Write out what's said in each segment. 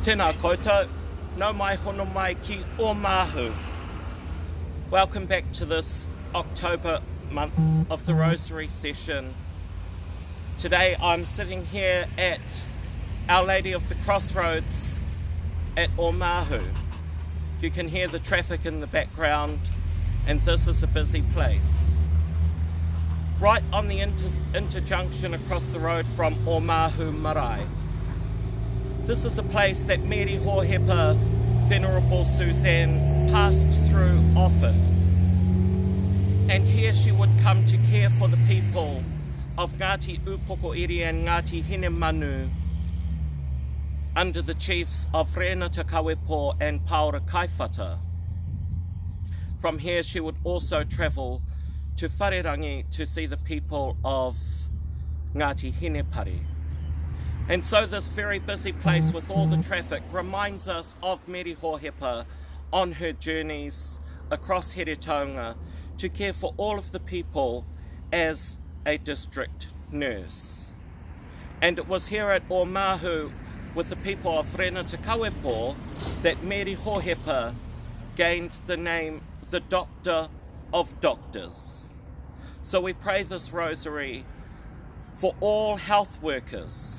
Tēnā koutou, no mai hono mai ki Ōmāhu. Welcome back to this October month of the Rosary session. Today I'm sitting here at Our Lady of the Crossroads at Ōmāhu. You can hear the traffic in the background, and this is a busy place. Right on the interjunction across the road from Ōmāhu Marae. This is a place that Mēri Hōhepa, Venerable Suzanne passed through often. And here she would come to care for the people of Ngāti Upoko'iri and Ngāti Hinemanu under the chiefs of Renata Kawepo and Paora Kaiwhata. From here she would also travel to Rangi to see the people of Ngāti Hinepari. And so this very busy place with all the traffic reminds us of Mēri Hōhepa on her journeys across Heretaunga to care for all of the people as a district nurse. And it was here at Ōmāhu with the people of Renata Kawepo that Mēri Hōhepa gained the name the Doctor of Doctors. So we pray this rosary for all health workers,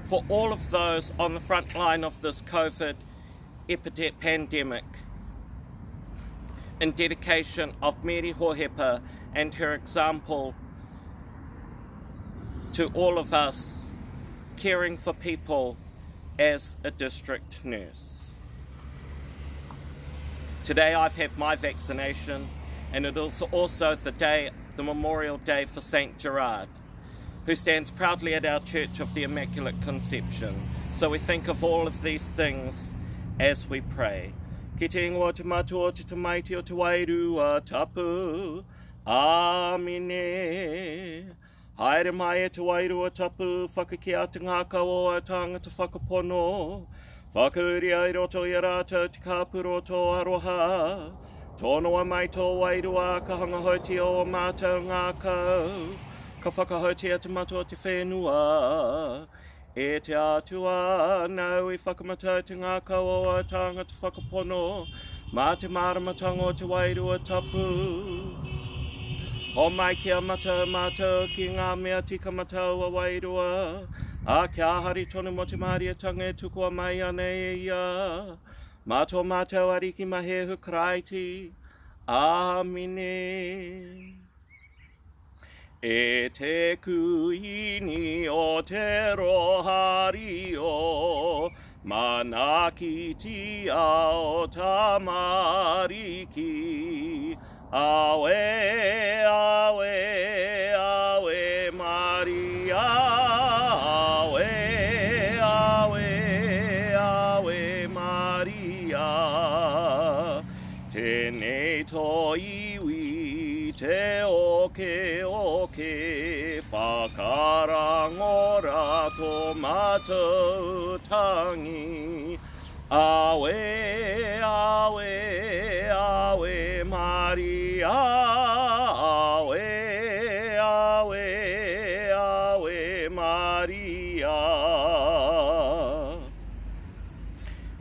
for all of those on the front line of this COVID pandemic, in dedication of Mēri Hōhepa and her example to all of us caring for people as a district nurse. Today I've had my vaccination, and it is also the Memorial Day for Saint Gerard, who stands proudly at our Church of the Immaculate Conception. So we think of all of these things as we pray. Ki te ingoa te matua te tamaiti o te wairua tapu. Āmine. Haere mai e te wairua tapu, whakaki a te ngākau o a tāngata whakapono. Whakauri ai roto i a rātou te kāpuro tō arohā. Tōnoa mai tō wairua ka hangahoti o mātou ngākau. Ka whakahotia te matua te whenua, e te atua, nau I whakamatau te ngākau o a tāngata whakapono, mā te māramatanga o te wairua tapu. O mai kia matau mātou ki ngā mea tika matau a wairua, a kia hari tonu mo te māriatanga e tukua mai ane ia, mātou mātou ariki ma Hēhu KARAITI, Āmine. E te kuini o te rohari o manakiti o tamariki. Awe, awe, awe Maria. Awe, awe, awe Maria. Tēnei tō iwi te oke oke, whakarangora tō mātou tangi. Awe, awe, awe Maria. Awe, awe, awe Maria.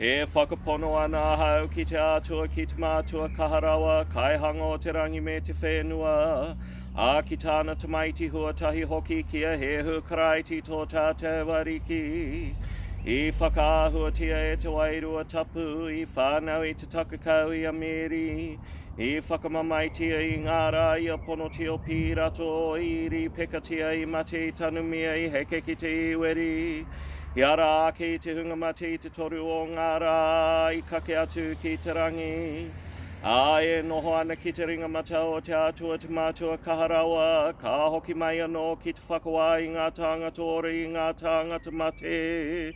E whakapono ana hau ki te atua ki te mātua kaharawa, kai hango te rangi me te whenua. A ki tāna tamaiti huatahi hoki kia Hēhu KARAITI tō tātou wariki. I whakaahuatia e te wairua tapu, I whānau I te takakau I a Mēri. I whakamamaitia I ngā rā I a pono te o pīrato, I iri pekatia I mate I tanumia I heke ki te iweri. I ara ake I te hunga mate I te toru o ngā rā, I kake atu ki te rangi. A e noho ana ki te ringa matau o te atua te mātua kaharawa, ka hoki mai anō ki te whakawā I ngā tāngata ora I ngā tāngata mate.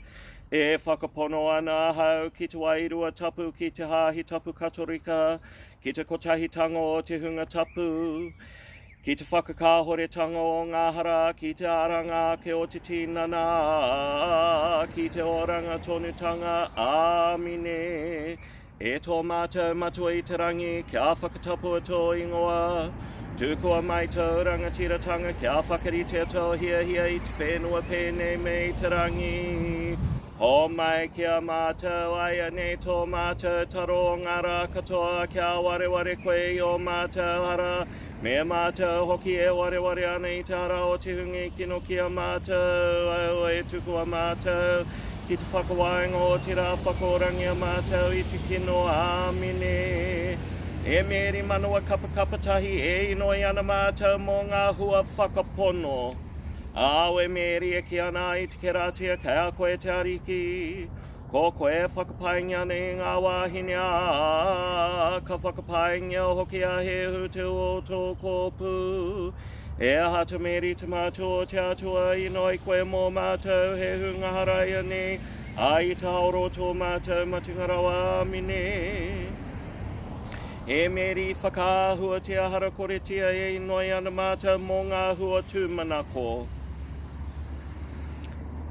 E whakapono ana hau ki te wairua tapu ki te hāhi tapu katorika, ki te kotahitanga o te hunga tapu, ki te whakakahoretanga o ngā hara, ki te aranga ke o te tinana, ki te oranga tonutanga, Āmine. E tō mātou matua I te rangi, kia whakatapua tō ingoa. Tūkua mai tō rangatiratanga, kia whakarite tō hia hia I te whenua pēnei me te rangi. Ho mai kia mātou aia nei tō mātou taro ngara katoa kia ware ware koe o mātou hara. Me mātou hoki e ware ware ana i tā ara o te hungi kino kia mātou. Au e tuku a mātou. Ki te whakawainga o te rā whakorangi a mātou i te kino āmine. E Mēri manua kapatahi e inoi ana mātou mō ngā hua whakapono. Awe Mēri e ki ana i te keratia kei a koe te ariki. Ko koe whakapainga nei ngā wāhine a. Ka whakapainga hoki a Hēhu te o tō kōpū. E hata Mēri te mātua te atua i noi koe mō mātou Hēhu ngaharaia nei. A i te haoro tō mātou matingarawa amine. E Mēri whakaahua te ahara koretia e inoi ana mātou mō ngā hua tūmanako.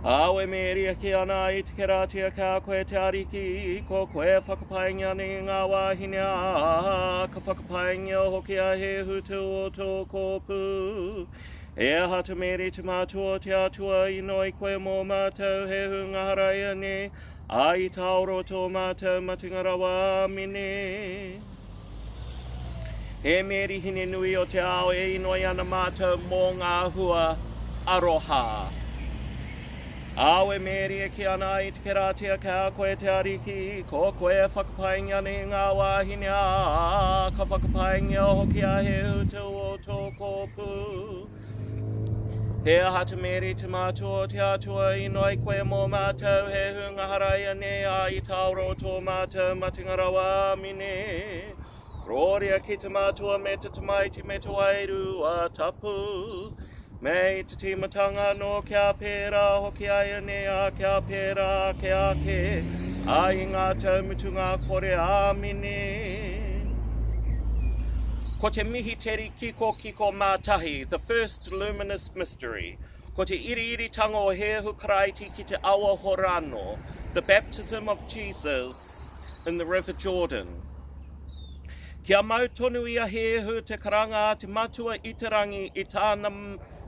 Awe Mēri e ki ana i te keratia ka koe te ariki. Ko koe whakapainga nei ngā wāhine a. Ka whakapainga hoki a Hēhu te o tō kōpū. E hata Mēri te mātua te atua i noi koe mō mātou Hēhu ngaharaia nei. A i tauro tō mātou matingarawa amine. E Mēri hine nui o te ao e inoi ana mātou mō ngā hua arohā. Awe Mēri e ki ana i te keratia ka koe te ariki. Ko koe whakapainga nei ngā wāhine a. Ka whakapainga hoki a Hēhu te o tō kōpū. He hata Mēri te mātua te atua i noi koe mō mātou Hēhu ngaharaia nei a i tauro tō mātou matingarawa amine. Roria ki te mātua me te tamaiti me te wairu a tapu. Me te timatanga no kia pēra hoki aia nei a kia pēra ke ake. A i ngā taumutunga kore āmine. Ko te mihi teri kiko mātahi, the first luminous mystery. Ko te iriiritanga o Hēhu KARAITI ki te awa HORANO, the baptism of Jesus in the River Jordan. Kia mau tonu ia Hēhu te karanga a te matua i te rangi i tāna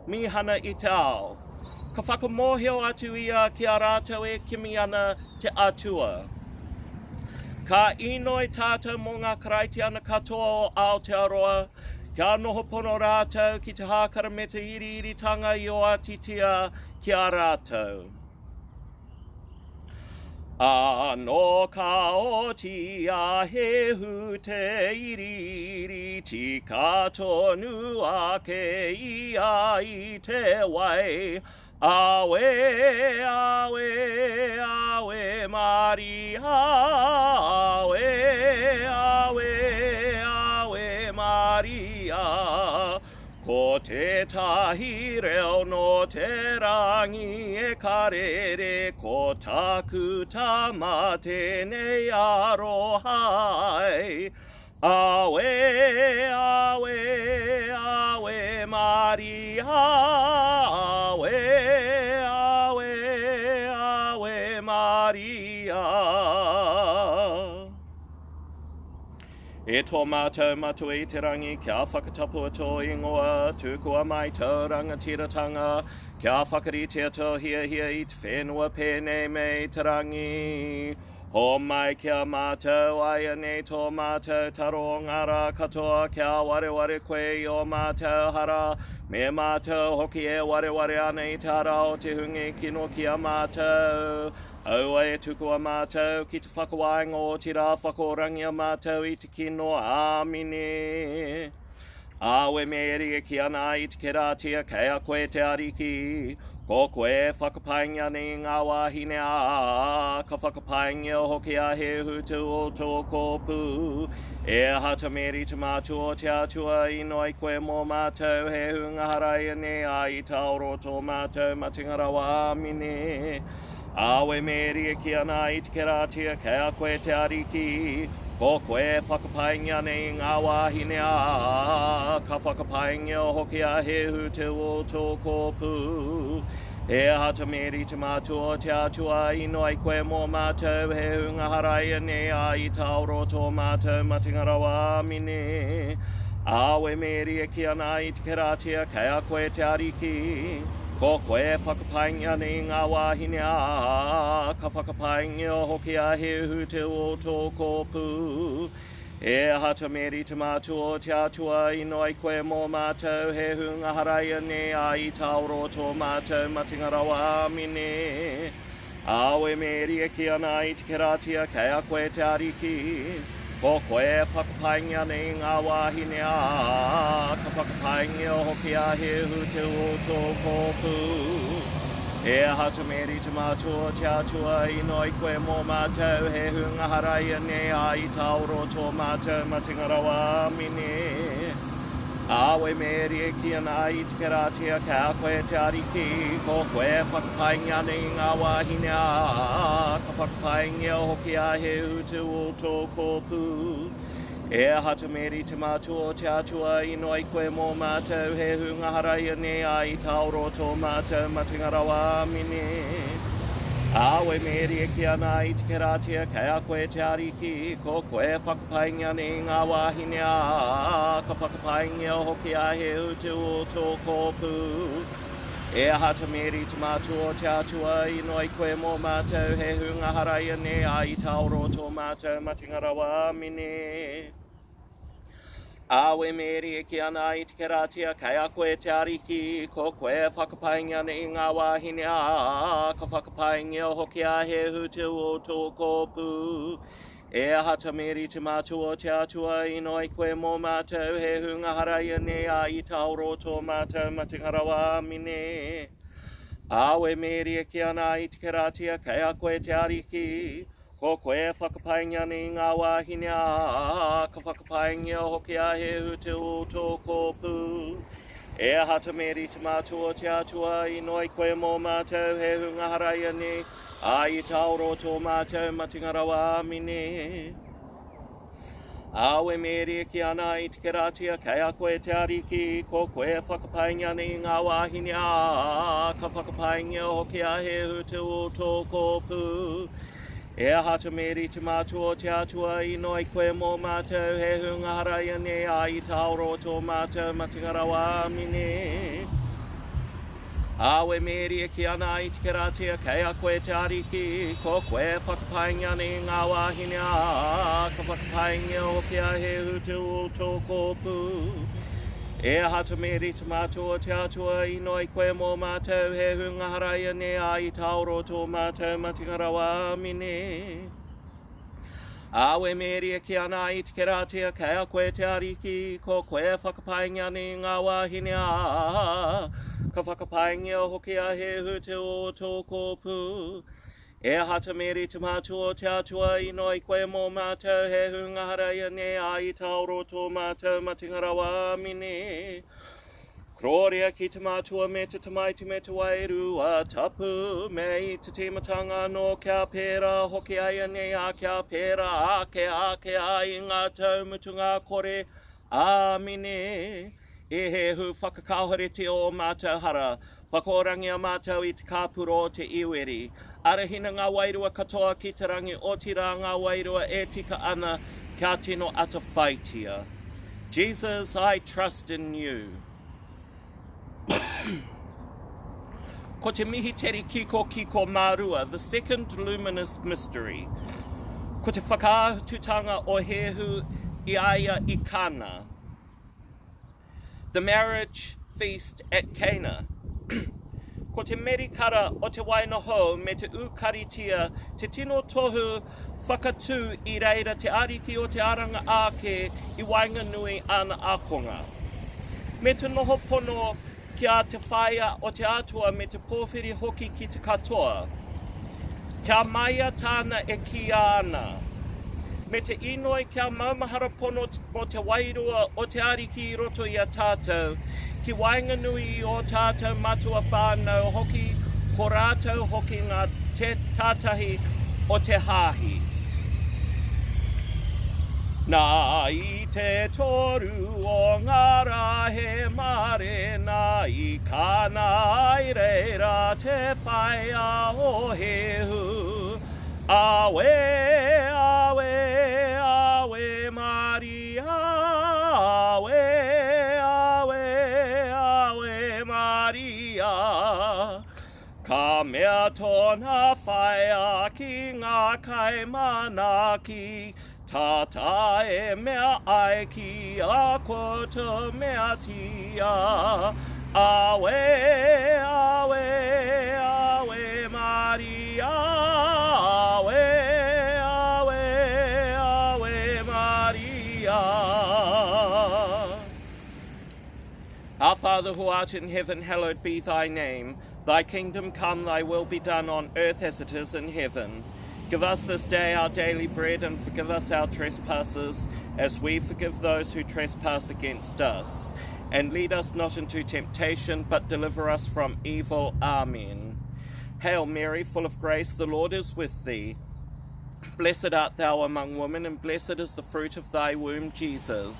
mihana i te ao. Ka whakamohio atu ia ki a rātou e kimi ana te atua. Ka inoi tātou mō ngā karaiti ana katoa o Aotearoa. Kia noho pono rātou ki te hākara me te iriiritanga i o atitia ki a rātou. Ano ka oti a Hēhu te iriiri tika tonu ake ia i te wai. Awe, awe, awe Māori, awe, awe, awe Māori. Ko tētahi reo no te rangi e karere, ko taku Tama tēnei arohā. Awe, awe, awe Māori, awe, awe, awe Māori. E tō mātou matua i te rangi, kia whakatapua tō ingoa, tūkua mai tō rangatiratanga, kia whakaritea tō hia i te whenua pēnei me te rangi. Ho mai kia mātou aia nei tō mātou taro ngara katoa, kia ware koe i o mātou hara, me mātou hoki e ware ana i tā rao te hungi kino kia mātou. Aua e tuku a mātou ki te whakawainga o te rā whakorangi a mātou i te kino āmine. Awe Mēri e ki ana i te keratia kei a koe te ariki. Ko koe whakapainga nei ngā wāhine a. Ka whakapainga hoki a Hēhu te o tō kōpū. E hata Mēri te mātua te atua i noi koe mō mātou Hēhu ngaharaia nei a i tauro tō mātou matingarawa āmine. Awe Mēri e ki ana i te keratia kei a koe te ariki. Ko koe whakapainga nei ngā wāhine a. Ka whakapainga hoki a Hēhu te o tō kōpū. E hata Mēri te mātua te atua i noi koe mō mātou Hēhu ngaharaia nei a i tauro tō mātou matingarawa amine. Awe Mēri e ki ana i te keratia kei a koe te ariki. Ko koe whakapainga ni ngā wāhine a, ka whakapainga o hoki a Hēhu te o tō kōpū. E hata Mēri te mātua o te atua ino ai koe mō mātou Hēhu ngā haraia ne a I tauro tō mātou matingarawa amine. Awe Mēri e ki ana I te keratia kei a koe te ariki. Ko koe whakapainga ni ngā wāhine a, ka whakapainga o hoki a Hēhu te o tō kōpū. E hata Mēri te mātua te atua ino I koe mō mātou Hēhu ngā haraia ne a I tauro tō mātou matingarawa amine. Awe Mēri e ki ana I te keratia kei a koe te ariki. Ko koe whakapainga ni ngā wāhine a, ka whakapainga o hoki a Hēhu te o tō kōpū. E hata Mēri te mātua o te atua ino ai koe mō mātou Hēhu ngā haraia ne a I tauro tō mātou matingarawa amine. Awe Mēri e ki ana I te keratia kei a koe te ariki. Ko koe whakapainga ni ngā wāhine a, ka whakapainga o hoki a Hēhu te o tō kōpū. E hata Mēri te mātua o te atua ino ai koe mō mātou Hēhu ngā haraia ne a I tauro tō mātou matingarawa amine. Awe Mēri e ki ana I te keratia kei a koe te ariki. Ko koe whakapainga ni ngā wāhine a, ka whakapainga o hoki a Hēhu te o tō kōpū. E hata Mēri te mātua o te atua ino ai koe mō mātou Hēhu ngā haraia ne a I tauro tō mātou matingarawa amine. Awe Mēri e ki ana I te keratia kei a koe te ariki. Ko koe whakapainga ni ngā wāhine a, ka whakapainga o hoki a Hēhu te o tō kōpū. E hata Mēri te mātua o te atua ino ai koe mō mātou Hēhu ngā haraia ne a I tauro tō mātou matingarawa amine. Awe Mēri e ki ana I te keratia kei a koe te ariki. Ko koe whakapainga ni ngā wāhine a, ka whakapainga o hoki a Hēhu te o tō kōpū. E hata Mēri te mātua o te atua ino ai koe mō mātou Hēhu ngā haraia ne a I tauro tō mātou matingarawa amine. Awe Mēri e ki ana I te keratia kei a koe te ariki. Ko koe whakapainga ni ngā wāhine a, ka whakapainga o hoki a Hēhu te o tō kōpū. E hata Mēri te mātua o te atua ino ai koe mō mātou Hēhu ngā haraia ne a I tauro tō mātou matingarawa amine. Awe Mēri e ki ana I te keratia kei a koe te ariki. Ko koe whakapainga ni ngā wāhine a, ka whakapainga o hoki a Hēhu te o tō kōpū. E hata Mēri te mātua o te atua ino ai koe mō mātou Hēhu ngā haraia ne a I tauro tō mātou matingarawa amine. Kroria ki te mātua me te tamaiti me te wairua tapu. Me I te timatanga no kia pēra hoki aia ne a kia pēra ake ai ngā taumutunga kore amine. E Hēhu whakakauhariti o mātou hara, whakorangi a mātou I te kāpuro o te iweri. Arahina ngā wairua katoa ki te rangi o tira ngā wairua e tika ana kia tino ata whaitia. Jesus, I trust in you. Ko te mihi teri kiko mārua, the second luminous mystery. Ko te whakaahututanga o Hēhu I aia I Kana. The marriage feast at Cana. Ko te merikara o te wainoho me te ukaritia, te tino tohu whakatū I reira te ariki o te aranga ake I wainganui ana akonga. Me te noho pono ki a te whaia o te atua me te pōwhiri hoki ki te katoa. Kia maia tāna e ki ana. Me te inoi kia maumahara pono o te wairua o te ariki I roto I a tātou, ki wainganui o tātou matua whānau hoki, ko rātou hoki ngā tētahi o te hāhi. Nā I te toru o ngā rahe mare, nā I kāna ai reira te whaia o Hēhu. Awe, awe, awe Maria, awe, awe, awe Maria. ona whaia ki ngā kaimanaki, tata e mea ai ki a koutou mea tia. Awe, awe, awe Maria, awe, awe, awe Maria. Our Father who art in heaven, hallowed be thy name. Thy kingdom come, thy will be done on earth as it is in heaven. Give us this day our daily bread, and forgive us our trespasses, as we forgive those who trespass against us. And lead us not into temptation, but deliver us from evil. Amen. Hail Mary, full of grace, the Lord is with thee. Blessed art thou among women, and blessed is the fruit of thy womb, Jesus.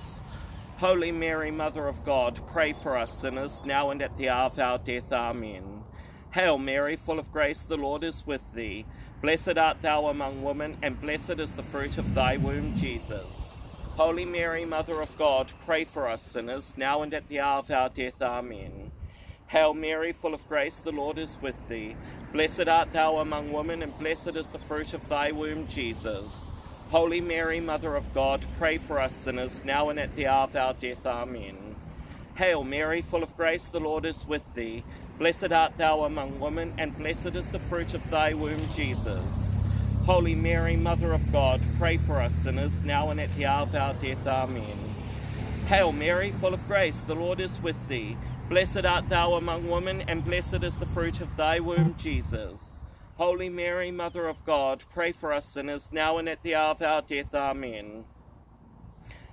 Holy Mary, Mother of God, pray for us sinners, now and at the hour of our death. Amen. Hail Mary, full of grace, the Lord is with thee. Blessed art thou among women, and blessed is the fruit of thy womb, Jesus. Holy Mary, Mother of God, pray for us sinners, now and at the hour of our death. Amen. Hail Mary, full of grace, the Lord is with thee. Blessed art thou among women, and blessed is the fruit of thy womb, Jesus. Holy Mary, Mother of God, pray for us sinners, now and at the hour of our death. Amen. Hail Mary, full of grace, the Lord is with thee. Blessed art thou among women, and blessed is the fruit of thy womb, Jesus. Holy Mary, Mother of God, pray for us sinners, now and at the hour of our death. Amen. Hail Mary, full of grace, the Lord is with thee. Blessed art thou among women, and blessed is the fruit of thy womb, Jesus. Holy Mary, Mother of God, pray for us sinners, now and at the hour of our death. Amen.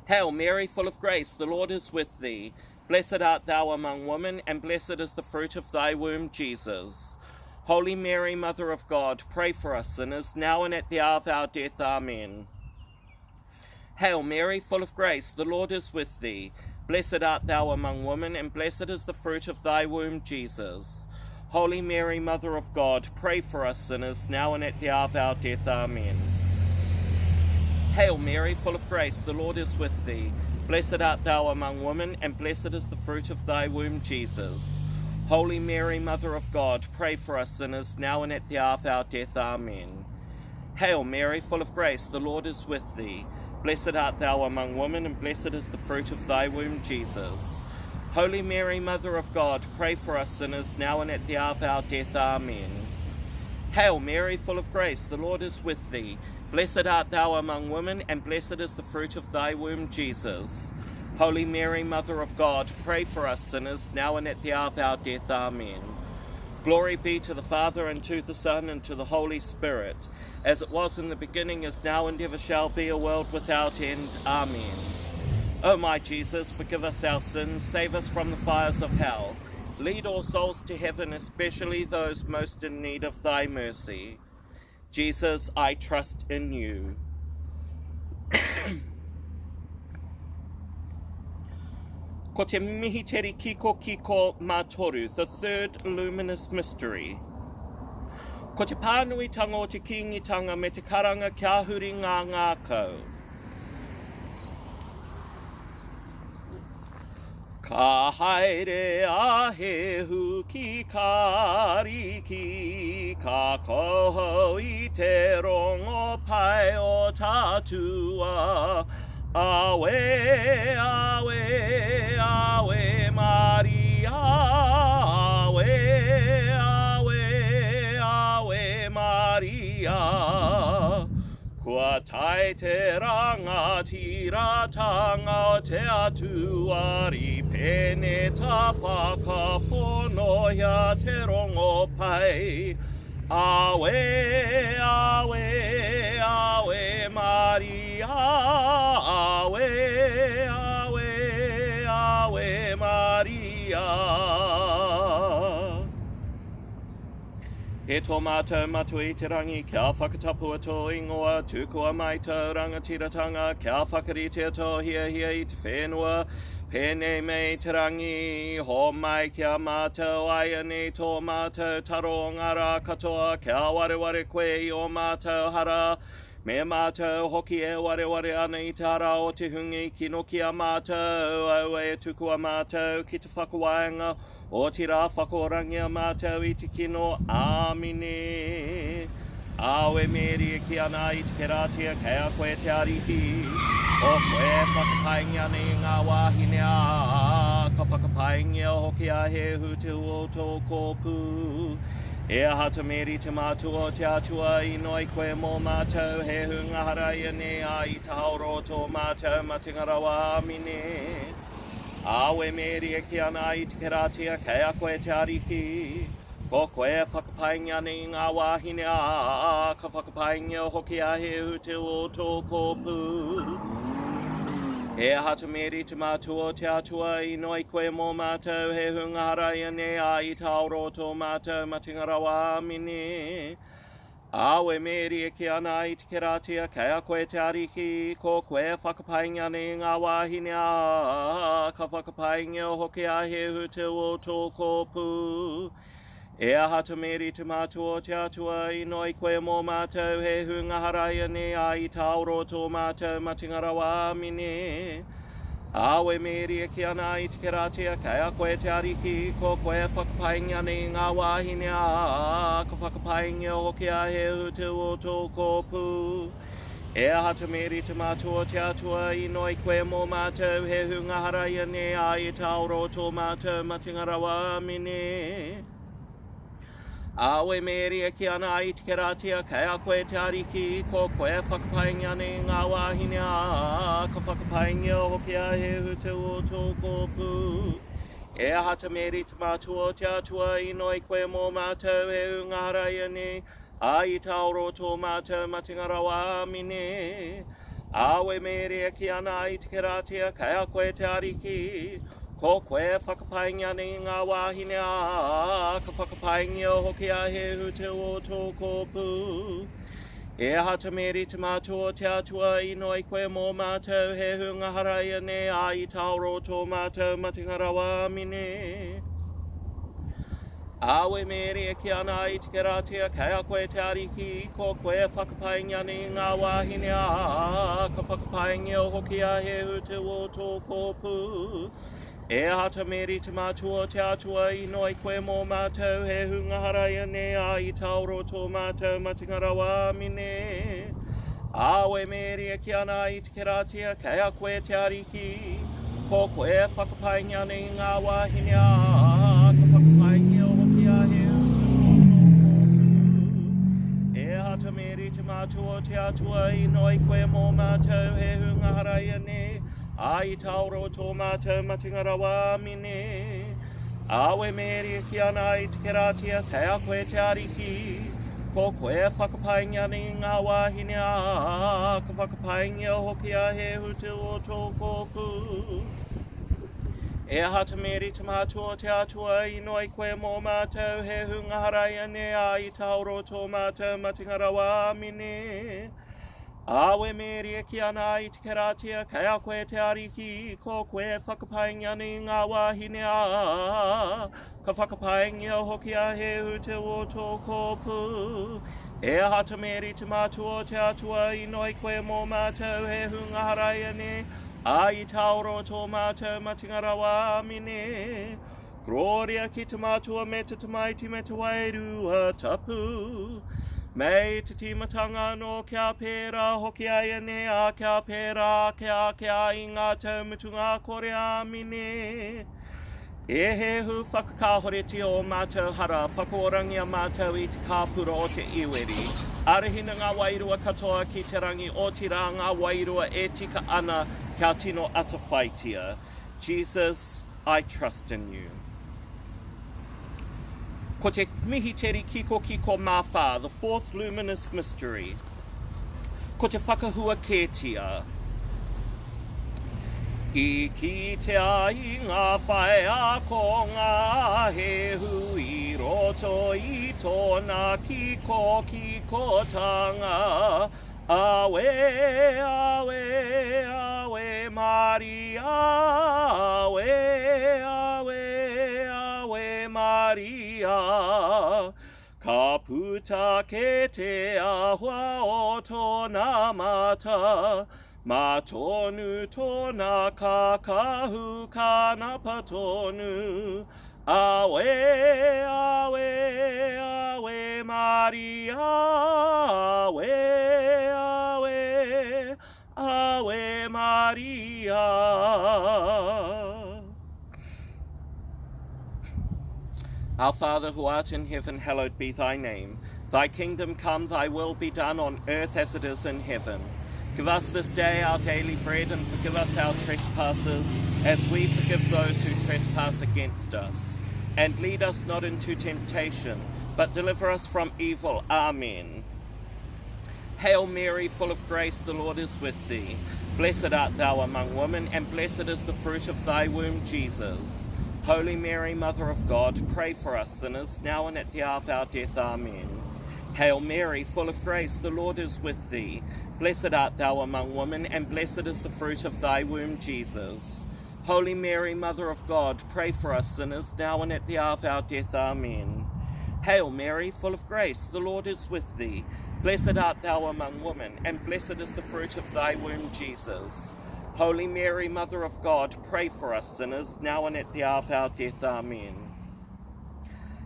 Hail Mary, full of grace, the Lord is with thee. Blessed art thou among women, and blessed is the fruit of thy womb, Jesus. Holy Mary, Mother of God, pray for us sinners, now and at the hour of our death. Amen. Hail Mary, full of grace, the Lord is with thee. Blessed art thou among women, and blessed is the fruit of thy womb, Jesus. Holy Mary, Mother of God, pray for us sinners, now and at the hour of our death. Amen. Hail Mary, full of grace, the Lord is with thee. Blessed art thou among women, and blessed is the fruit of thy womb, Jesus. Holy Mary, Mother of God, pray for us sinners, now and at the hour of our death. Amen. Hail Mary, full of grace, the Lord is with thee. Blessed art thou among women, and blessed is the fruit of thy womb, Jesus. Holy Mary, Mother of God, pray for us sinners, now and at the hour of our death. Amen. Hail Mary, full of grace, the Lord is with thee. Blessed art thou among women, and blessed is the fruit of thy womb, Jesus. Holy Mary, Mother of God, pray for us sinners, now and at the hour of our death. Amen. Glory be to the Father, and to the Son, and to the Holy Spirit, as it was in the beginning, is now, and ever shall be, a world without end. Amen. O my Jesus, forgive us our sins, save us from the fires of hell. Lead all souls to heaven, especially those most in need of thy mercy. Jesus, I trust in you. Ko te mihiteri kiko kiko mātoru, the third luminous mystery. Ko te pānuitanga o te kingitanga me te karanga kia huri ngā ngākau. Ka haere a Hēhu ki kariki, ka koho I te rongo pai o tātua. Awe, awe, awe Maria, awe, awe, awe Maria. Kua tai te rangatiratanga o te atuari, pene ta whakaponoia te rongo pai. Awe, awe, awe Maria, awe, awe, awe Maria. E tō mātou matu I te rangi, kia whakatapu ato ingoa, tūkua mai tau rangatiratanga, kia whakarite ato hia I te whenua, pēnei mei te rangi, ho mai kia mātou aia nei tō mātou taro o ngā rā katoa, kia wareware koe I o mātou hara, Me mātou hoki e ware ana I tā rā o te hungi kino ki a mātou, au e tuku a mātou ki te whakawaenga o te rā whakorangi a mātou I te kino, āmine. Awe Mēri e ki ana I te keratia, kei a koe te ariki. O koe whakapaingi ana I ngā wāhine a, ka whakapaingi a hoki a Hēhu te uo tō kōpū. E hata Mēri te mātua o te atua I noi koe mō mātou, Hēhu ngā haraia ne a I te haoro tō mātou, matingarawa amine. Awe Mēri e ki ana I te keratia, kei a koe te ariki. Ko koe whakapaingi ana I ngā wāhine a, ka whakapaingi o hoki a Hēhu te uo tō kōpū. E hata Mēri te mātua o te atua I noi koe mō mātou, Hēhu ngā haraia ne a I taoro tō mātou, matingarawa amine. Awe Mēri e ki ana I te keratia, kei a koe te ariki, ko koe whakapaingi ana I ngā wāhine a, ka whakapaingi o hoki a Hēhu te uo tō kōpū. E hata Mēri te mātua o te atua I noi koe mō mātou, Hēhu ngā haraia ne a I taoro tō mātou, matingarawa amine. Awe Mēri e ki ana I te keratia, kei a koe te ariki, ko koe whakapaingi ana I ngā wāhine a, ka whakapaingi o hoki a Hēhu te uo tō kōpū. E hata Mēri te mātua o te atua I noi koe mō mātou, Hēhu ngā haraia ne a I taoro tō mātou, matingarawa amine. Awe Mēri e ki ana I te keratia, kei a koe te ariki, ko koe whakapaingi ana I ngā wāhine a, ka whakapaingi o hoki a Hēhu te uo tō kōpū. E hata Mēri te mātua o te atua I noi koe mō mātou, Hēhu ngā haraia ne, a I taoro tō mātou, matingarawa amine. Awe Mēri e ki ana I te keratia, kei a koe te ariki, ko koe whakapaingi ana I ngā wāhine a, ka whakapaingi o hoki a Hēhu te uo tō kōpū. E hata Mēri te mātua o te atua I noi koe mō mātou, Hēhu ngā haraia ne a I taoro tō mātou, matingarawa amine. Awe Mēri e ki ana I te keratia, kei a koe te ariki, ko koe whakapaingi ana I ngā wāhine a, ka whakapaingi o hoki a Hēhu te uo tō kōpū. E hata Mēri te mātua o te atua I noi koe mō mātou, Hēhu ngā haraia ne a I taoro tō mātou, matingarawa amine. Awe Mēri e ki ana I te keratia, kei a koe te ariki, ko koe whakapaingi ana I ngā wāhine a, ka whakapaingi o hoki a Hēhu te uo tō kōpū. E hata Mēri te mātua o te atua I noi koe mō mātou, Hēhu ngā haraia ne, a I taoro tō mātou, matingarawa amine. Awe Mēri e ki ana I te keratia, kei a koe te ariki, ko koe whakapaingi ana I ngā wāhine a, ka whakapaingi o hoki a Hēhu te uo tō kōpū. E hata Mēri te mātua o te atua I noi koe mō mātou, Hēhu ngā haraia ne a I taoro tō mātou, matingarawa amine. Awe Mēri e ki ana I te keratia, kei a koe te ariki, ko koe whakapaingi ana I ngā wāhine a, ka whakapaingi o hoki a Hēhu te uo tō kōpū. E hata Mēri te mātua o te atua I noi koe mō mātou, Hēhu ngā haraia ne, a I taoro tō mātou, matingarawa amine. Gloria ki te mātua me te tamaiti me te wairua tapu. Mei te timatanga no kia pēra hoki aia ne a kia pēra kia I ngā taumutunga kore amine. E Hēhu whakakahoreti o mātou hara, whakaorangi a mātou I te kāpura o te iweri. Arahina ngā wairua katoa ki te rangi o te rā ngā wairua e tika ana kia tino ata whaitia. Jesus, I trust in you. Ko te mihiteri kiko mawha, the fourth luminous mystery. Ko te whakahua kētia. I ki te ai ngā whae a ko ngā Hēhu I roto I tōna kiko tanga. Awe, awe, awe, Maria, awe, awe, awe, Maria. Ka puta ke te ahua o tōna mata, ma tonu tōna kakahu kanapa tonu. Awe, awe, awe Maria, awe, awe, awe Maria. Our Father who art in heaven, hallowed be thy name. Thy kingdom come, thy will be done on earth as it is in heaven. Give us this day our daily bread, and forgive us our trespasses, as we forgive those who trespass against us. And lead us not into temptation, but deliver us from evil. Amen. Hail Mary, full of grace, the Lord is with thee. Blessed art thou among women, and blessed is the fruit of thy womb, Jesus. Holy Mary, Mother of God, pray for us sinners, now and at the hour of our death. Amen. Hail Mary, full of grace, the Lord is with thee. Blessed art thou among women, and blessed is the fruit of thy womb, Jesus. Holy Mary, Mother of God, pray for us sinners, now and at the hour of our death. Amen. Hail Mary, full of grace, the Lord is with thee. Blessed art thou among women, and blessed is the fruit of thy womb, Jesus. Holy Mary, Mother of God, pray for us sinners, now and at the hour of our death. Amen.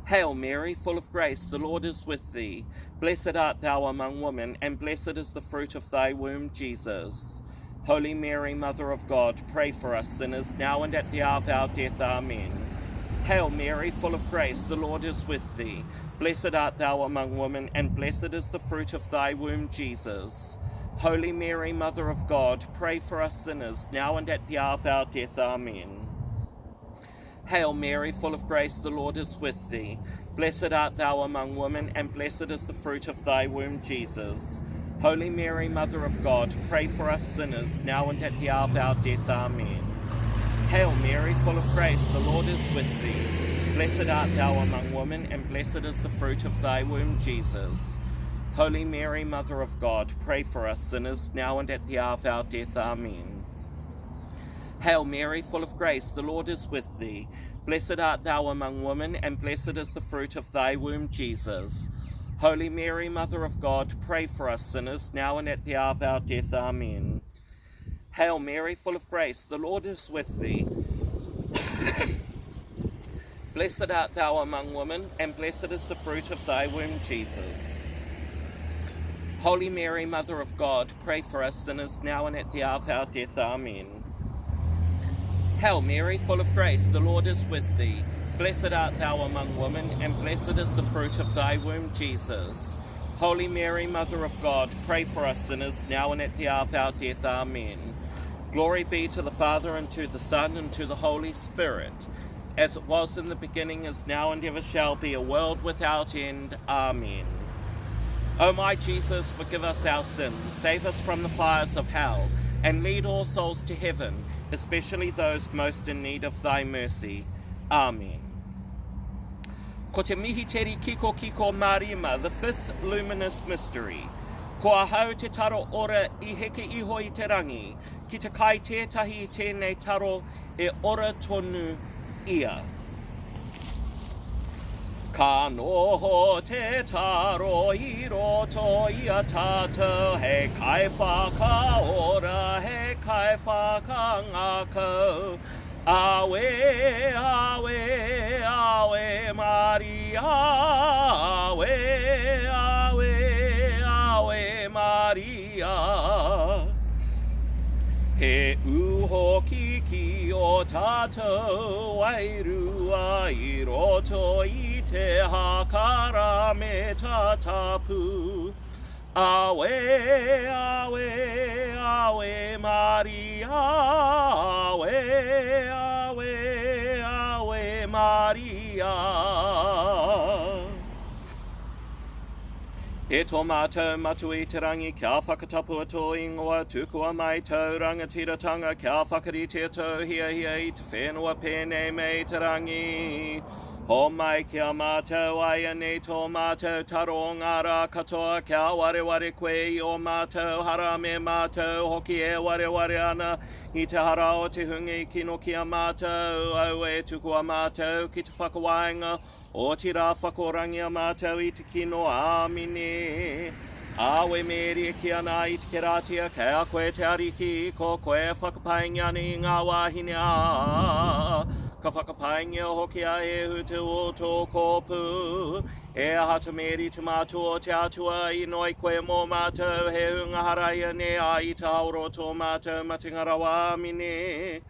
Hail Mary, full of grace, the Lord is with thee. Blessed art thou among women, and blessed is the fruit of thy womb, Jesus. Holy Mary, Mother of God, pray for us sinners, now and at the hour of our death. Amen. Hail Mary, full of grace, the Lord is with thee. Blessed art thou among women, and blessed is the fruit of thy womb, Jesus. Holy Mary, Mother of God, pray for us sinners, now and at the hour of our death. Amen. Hail Mary, full of grace, the Lord is with thee. Blessed art thou among women, and blessed is the fruit of thy womb, Jesus. Holy Mary, Mother of God, pray for us sinners, now and at the hour of our death. Amen. Hail Mary, full of grace, the Lord is with thee. Blessed art thou among women, and blessed is the fruit of thy womb, Jesus. Holy Mary, Mother of God, pray for us sinners, now and at the hour of our death. Amen. Hail Mary, full of grace, the Lord is with thee. Blessed art thou among women, and blessed is the fruit of thy womb, Jesus. Holy Mary, Mother of God, pray for us sinners, now and at the hour of our death. Amen. Hail Mary, full of grace, the Lord is with thee. Blessed art thou among women, and blessed is the fruit of thy womb, Jesus. Holy Mary, Mother of God, pray for us sinners, now and at the hour of our death. Amen. Hail Mary, full of grace, the Lord is with thee. Blessed art thou among women, and blessed is the fruit of thy womb, Jesus. Holy Mary, Mother of God, pray for us sinners, now and at the hour of our death. Amen. Glory be to the Father, and to the Son, and to the Holy Spirit, as it was in the beginning, is now, and ever shall be, a world without end. Amen. O my Jesus, forgive us our sins, save us from the fires of hell, and lead all souls to heaven, especially those most in need of thy mercy. Amen. Ko te mihi teri kiko kiko marima, the fifth luminous mystery. Ko ahau te taro ora I heke iho I te rangi, ki te kai tētahi tēnei taro e ora tonu ia. Ka noho te taro I roto ia tātou, he kai whakaora, he kai whakangako. Awe, awe, awe Maria, awe, awe, awe Maria. He uhoki ki o tātou wairua I roto I te hakara me tatapu. Awe, awe, awe Maria, awe, awe, awe Maria. E tō mātou matu I te rangi, kia whakatapu ato ingoa, tukua mai tau rangatiratanga, kia whakarite ato hia hia I te whenua pēnei mei te rangi. Ho mai kia mātou aia nei tō mātou tarongara katoa kia wareware koe o mātou hara me mātou hoki e wareware ana i te hara o te hungi kino kia mātou au e tuku a mātou ki te whakawaenga o te rā whakorangi a mātou i te kino āmine. Awe Mēri ki ana i te keratia kei a koe te ariki ko koe whakapainga ni ngā wāhine a. Ka whakapainga hoki a Hēhu te o tō kōpū. E hata Mēri te mātua o te atua i noi koe mō mātou Hēhu ngā haraia ne a i te auro tō mātou matingara wāmine.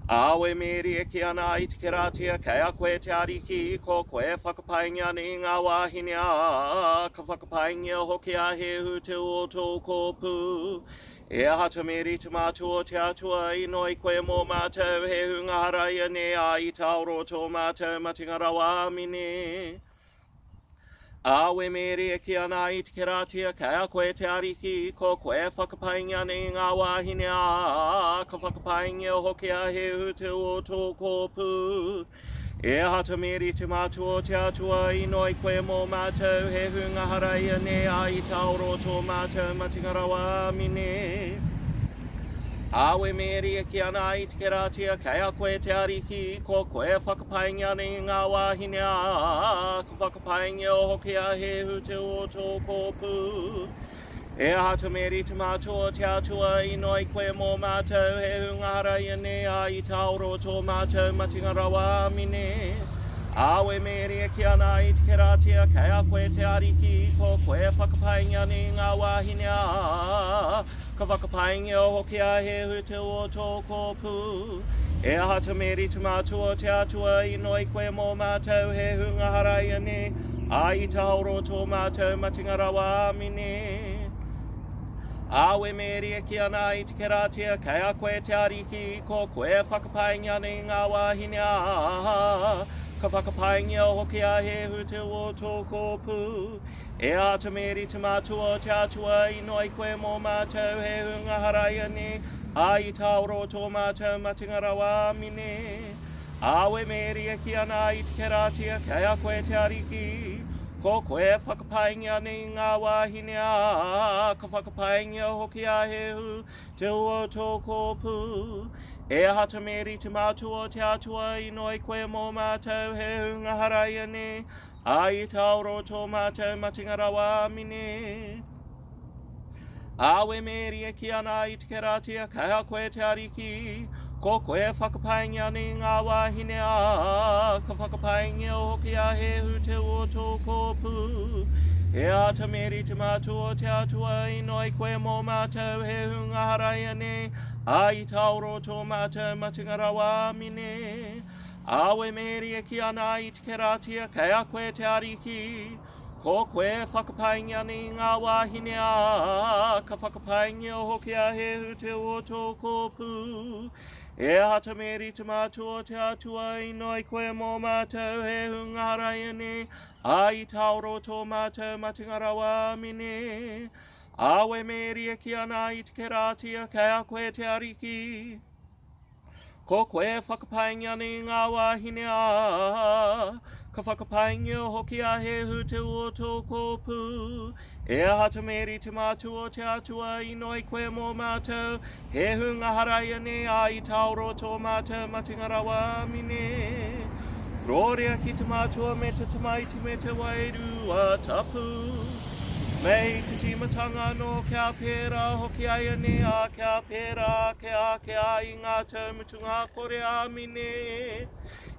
Awe Mēri e ki ana i te keratia kei a koe te ariki ko koe whakapainga ni ngā wāhine a. Ka whakapainga hoki a Hēhu te o tō kōpū. E hata Mēri te mātua o te atua i noi koe mō mātou Hēhu ngā haraia ne a i te auro tō mātou matingara wāmine. Awe Mēri e ki ana i te keratia kei a koe te ariki ko koe whakapainga ni ngā wāhine a. Ka whakapainga hoki a Hēhu te o tō kōpū. E hata Mēri te mātua o te atua i noi koe mō mātou Hēhu ngā haraia ne a i te auro tō mātou matingara wāmine. Awe Mēri e ki ana i te keratia kei a koe te ariki ko koe whakapainga ni ngā wāhine a. Ka whakapainga hoki a Hēhu te o tō kōpū. E hata Mēri te mātua o te atua i noi koe mō mātou Hēhu ngā haraia ne a i te auro tō mātou matingara wāmine. Awe Mēri e ki ana i te keratia kei a koe te ariki ko koe whakapainga ni ngā wāhine a. Ka whakapainga hoki a Hēhu te o tō kōpū. E hata Mēri te mātua o te atua i noi koe mō mātou Hēhu ngā haraia ne a i te auro tō mātou matingara wāmine. Awe Mēri e ki ana i te keratia kei a koe te ariki ko koe whakapainga ni ngā wāhine a. Ka whakapainga hoki a Hēhu te o tō kōpū. E hata Mēri te mātua o te atua i noi koe mō mātou Hēhu ngā haraia ne a i te auro tō mātou matingara wāmine. Awe Mēri e ki ana i te keratia kei a koe te ariki ko koe whakapainga ni ngā wāhine a. Ka whakapainga hoki a Hēhu te o tō kōpū. E hata Mēri te mātua o te atua i noi koe mō mātou Hēhu ngā haraia ne a i te auro tō mātou matingara wāmine. Awe Mēri e ki ana i te keratia kei a koe te ariki ko koe whakapainga ni ngā wāhine a. Ka whakapainga hoki a Hēhu te o tō kōpū. E hata Mēri te mātua o te atua i noi koe mō mātou Hēhu ngā haraia ne a i te auro tō mātou matingara wāmine. Awe Mēri e ki ana i te keratia kei a koe te ariki ko koe whakapainga ni ngā wāhine a. Ka whakapainga hoki a Hēhu te o tō kōpū. E hata Mēri te mātua o te atua i noi koe mō mātou Hēhu ngā haraia ne a i te auro tō mātou matingara wāmine. Awe Mēri e ki ana i te keratia kei a koe te ariki ko koe whakapainga ni ngā wāhine a. Ka whakapainga hoki a Hēhu te o tō kōpū. E hata Mēri te mātua o te atua i noi koe mō mātou Hēhu ngā haraia ne a i te auro tō mātou matingara wāmine. Gloria ki te mātua me te tamaiti me te wairua tapu. Mei te timatanga no kia pēra hoki aia ne a kia pēra kia i ngā taumutunga kore āmine.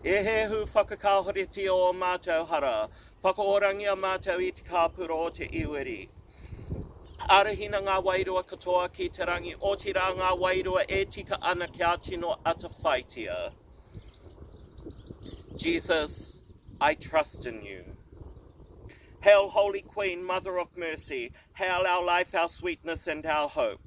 E Hēhu whakakauhoreti o mātou hara, whakaorangi a mātou i te kāpura o te iwiri. Arahina ngā wairua katoa ki te rangi o te rā ngā wairua e tika ana kia tino ata whaitia. Jesus, I trust in you. Hail, Holy Queen, Mother of Mercy, hail our life, our sweetness, and our hope.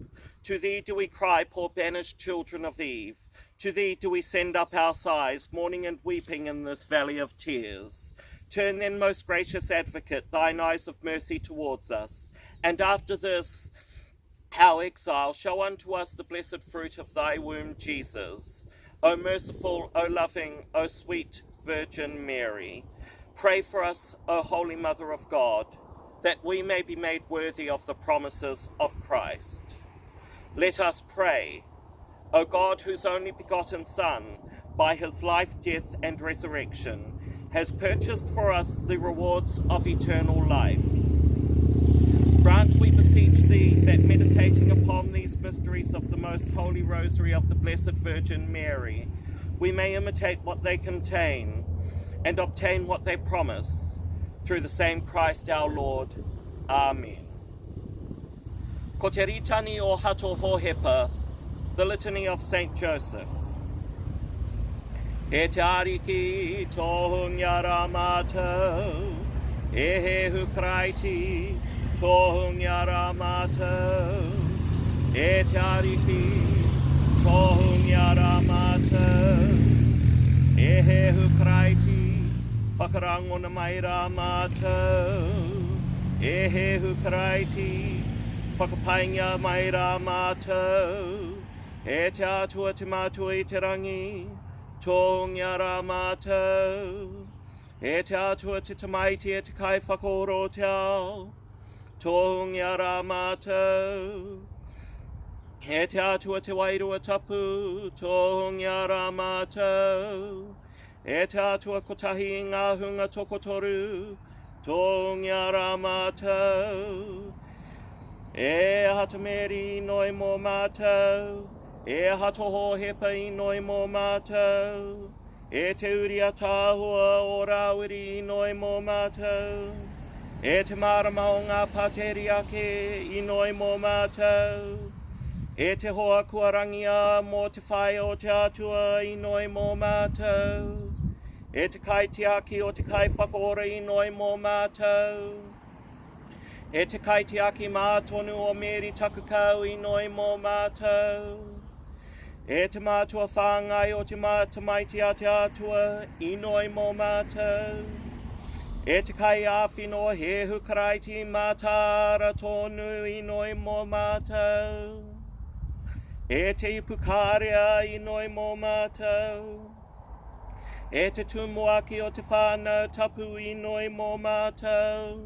To thee do we cry, poor banished children of Eve. To thee do we send up our sighs, mourning and weeping in this valley of tears. Turn then, most gracious Advocate, thine eyes of mercy towards us, and after this, our exile, show unto us the blessed fruit of thy womb, Jesus. O merciful, O loving, O sweet, Virgin Mary, pray for us, O Holy Mother of God, that we may be made worthy of the promises of Christ. Let us pray. O God, whose only begotten Son, by his life, death, and resurrection, has purchased for us the rewards of eternal life, grant, we beseech thee, that meditating upon these mysteries of the most holy Rosary of the Blessed Virgin Mary, we may imitate what they contain and obtain what they promise, through the same Christ our Lord. Amen. Ko te ritani o Hato Hōhepa, the Litany of Saint Joseph. E te ariki tohu ngara mātou, e Hēhu KARAITI tohu ngara mātou, e te ariki tohu ngara mātou, e Hēhu KARAITI whakarangona mai rā mātou, e Hēhu KARAITI whakapainga mai rā mātou, e te atua te mātua i te rangi, tō ngara mātou, e te atua te tamaiti e te kai whakaoro te ao, tō ngara mātou, e te atua te wairua tapu, tō ngara mātou, e te atua kotahi ngā hunga tokotoru, tō ngara mātou, e hata Mēri noi mō mātou, e hato Hōhepa i noi mō mātou, e te uria tāhua o Rāwiri i noi mō mātou, e te marama o ngā pāteri ake i noi mō mātou, e te hoa kua rangia mō te whai o te atua i noi mō mātou, e te kai tiaki o te kai whakaora i noi mō mātou, e te kai tiaki mā tonu o Mēri takukau i noi mō mātou, e te mātua whāngai o te mātamaiti a te atua i noi mō mātou, e te kai āwhino Hēhu KARAITI mātāra tonu i noi mō mātou, e te ipu kārea i noi mō mātou, e te tumuaki o te whānau tapu i noi mō mātou,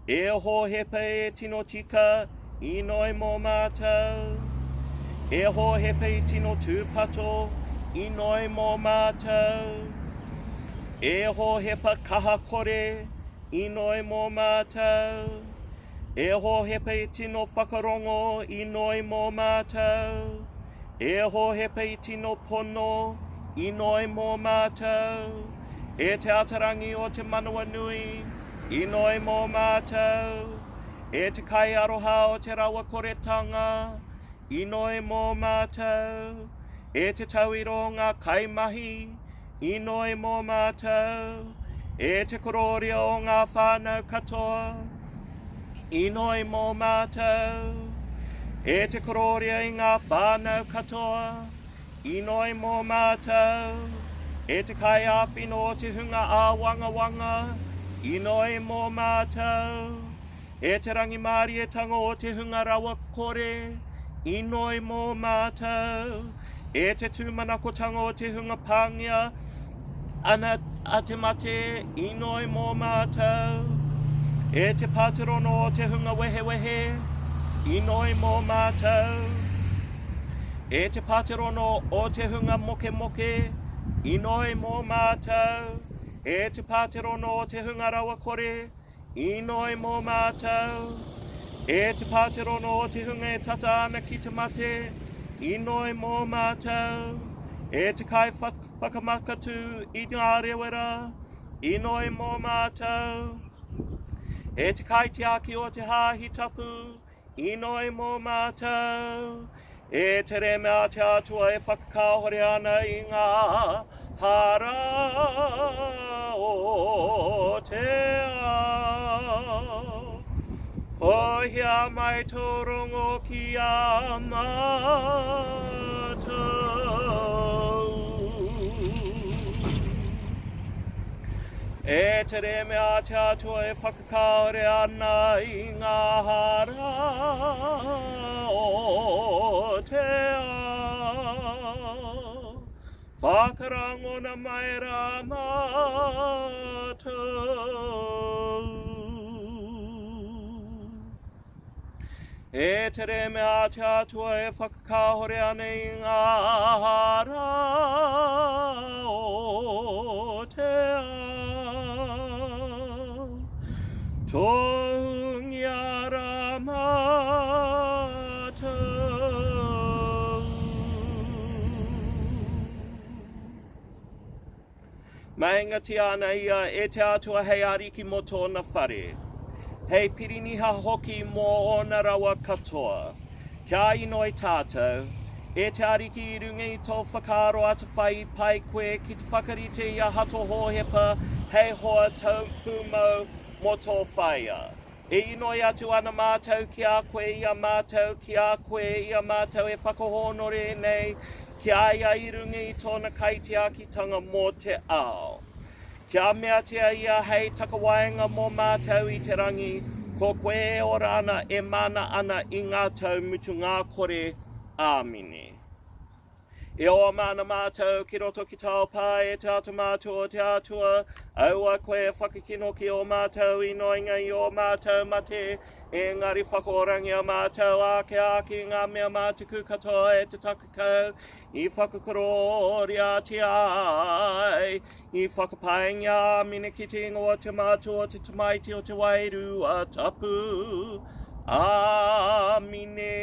e Hōhepa e tino tika i noi mō mātou, e Hōhepa i tino tūpato i noi mō mātou, e Hōhepa kaha kore i noi mō mātou, e Hōhepa i tino whakarongo i noi mō mātou, e Hōhepa i tino pono i noi mō mātou, e te atarangi o te manawa nui i noi mō mātou, e te kai arohā o te rawa koretanga i noi mō mātou, e te tauiro ngā kaimahi i noi mō mātou, e te kororia o ngā whānau katoa i noi mō mātou, e te kororia i ngā whānau katoa i noi mō mātou, e te kai āwhino o te hunga āwangawanga i noi mō mātou, e te rangi mārietanga o te hunga rawa kore i noi mō mātou, e te tūmanakotanga o te hunga pāngia ana a te mate i noi mō mātou, e te pāterono o te hunga wehewehe i noi mō mātou, e te pāterono o te hunga moke i noi mō mātou, e te pāterono o te hunga rawa kore i noi mō mātou, e te pāterono o te hunga e tata ana ki te mate i noi mō mātou, e te kai whakamakatu i ngā rewera i noi mō mātou, e te kai tiaki o te hāhi tapu i noi mō mātou, e te re mea te atua e whakakahore ana i ngā hara o te ao. Hōhia mai tō rongo ki a mātou. E te re mea te atua e whakakaore ana i ngā hara o te ao. whakarangona mai rā mātou. E tere mea te atua e whakakahore ane I ngā hara o te ao. Tōngi ara mātou. Maingati ana ia e te atua hei ariki mo tōna whare. Hei piriniha hoki mō ona rawa katoa. Kia ino I tātou, e te ariki I runga I tō whakaro ata whai pai koe ki te whakarite I a Hato Hōhepa, hei hoa tau pūmau mo tō whaia. E inoi atu ana mātou ki a koe I a mātou, ki a koe I a mātou e whakahonore nei, ki a ia I runga I tōna kaitiakitanga mō te ao. Kia mea tea ia hei takawaenga mō mātou I te rangi, ko koe ora ana e mana ana I ngā tau mutu ngā kore āmine. E o mana mātou ki roto ki tau pā e te atu mātua o te atua, aua koe whakakino ki o mātou I noinga I o mātou mate, engari whakorangi a mātou ake ngā mea mātuku katoa e te takakau, I whakakorori a te ai, I whakapaengi a mine ki te ingo o te mātua o te tamaiti o te wairu a tapu. Āmine.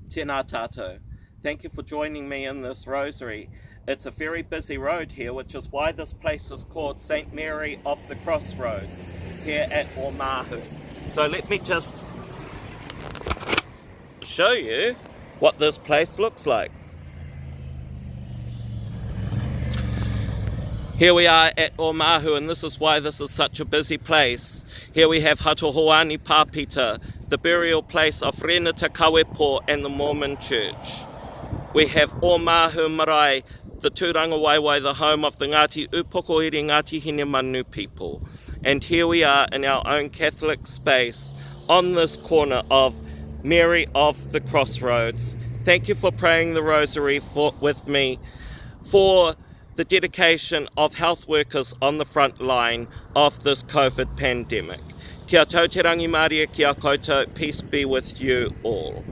Tēnā tātou. Thank you for joining me in this rosary. It's a very busy road here, which is why this place is called St. Mary of the Crossroads here at Ōmāhu. So let me just show you what this place looks like. Here we are at Ōmāhu, and this is why this is such a busy place. Here we have Hatohoani Pāpita, the burial place of Renata Kawepo and the Mormon Church. We have Ōmāhu Marae, the Tūranga Waiwai, the home of the Ngāti Upokoiri Ngāti Hinemanu people. And here we are in our own Catholic space on this corner of Mary of the Crossroads. Thank you for praying the rosary with me for the dedication of health workers on the front line of this COVID pandemic. Kia tau te rangi Māori, kia koutou, peace be with you all.